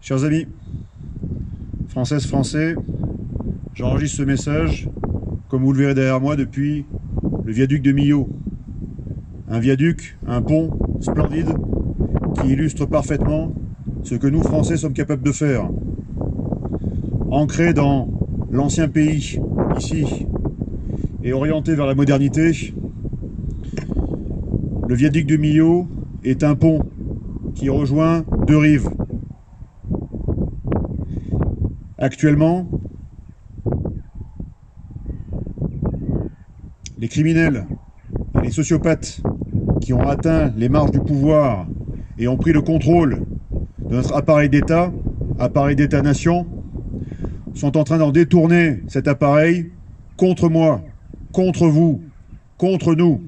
Chers amis, Françaises, Français, j'enregistre ce message, comme vous le verrez derrière moi, depuis le viaduc de Millau. Un viaduc, un pont splendide qui illustre parfaitement ce que nous, Français, sommes capables de faire. Ancré dans l'ancien pays, ici, et orienté vers la modernité, le viaduc de Millau est un pont qui rejoint deux rives. Actuellement, les criminels et les sociopathes qui ont atteint les marges du pouvoir et ont pris le contrôle de notre appareil d'État-nation, sont en train d'en détourner cet appareil contre moi, contre vous, contre nous.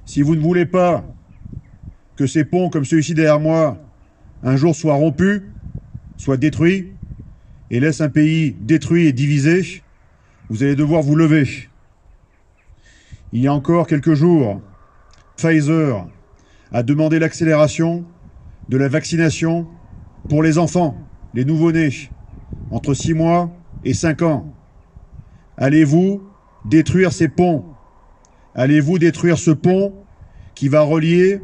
Si vous ne voulez pas que ces ponts comme celui-ci derrière moi un jour soient rompus, soient détruits, et laissent un pays détruit et divisé, vous allez devoir vous lever. Il y a encore quelques jours, Pfizer a demandé l'accélération de la vaccination pour les enfants, les nouveau-nés, entre 6 mois et 5 ans. Allez-vous détruire ces ponts? Allez-vous détruire ce pont qui va relier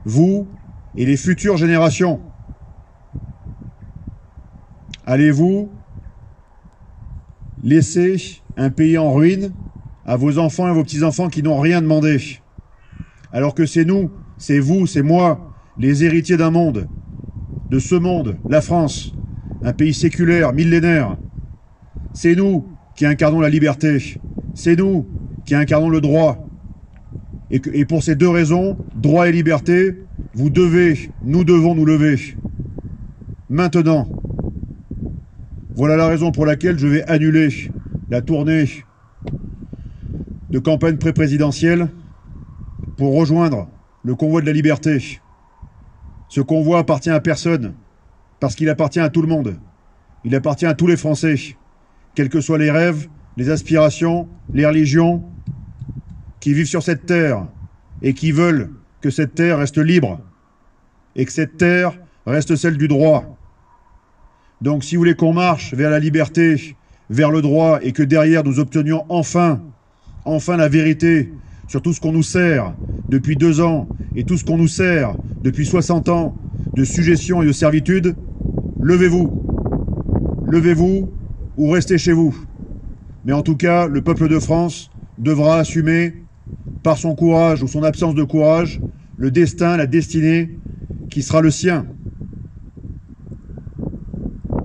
vous et les futures générations? Allez-vous laisser un pays en ruine à vos enfants et vos petits-enfants qui n'ont rien demandé? Alors que c'est nous, c'est vous, c'est moi, les héritiers d'un monde, de ce monde, la France, un pays séculaire, millénaire. C'est nous qui incarnons la liberté. C'est nous qui incarnons le droit. Et pour ces deux raisons, droit et liberté, nous devons nous lever. Maintenant. Voilà la raison pour laquelle je vais annuler la tournée de campagne pré-présidentielle pour rejoindre le convoi de la liberté. Ce convoi appartient à personne, parce qu'il appartient à tout le monde. Il appartient à tous les Français, quels que soient les rêves, les aspirations, les religions, qui vivent sur cette terre et qui veulent que cette terre reste libre et que cette terre reste celle du droit. Donc si vous voulez qu'on marche vers la liberté, vers le droit, et que derrière nous obtenions enfin la vérité sur tout ce qu'on nous sert depuis 2 ans et tout ce qu'on nous sert depuis 60 ans de sujétion et de servitude, levez-vous. Levez-vous ou restez chez vous. Mais en tout cas, le peuple de France devra assumer, par son courage ou son absence de courage, le destin, la destinée qui sera le sien.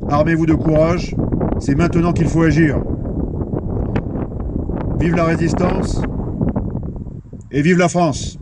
Armez-vous de courage, c'est maintenant qu'il faut agir. Vive la résistance et vive la France!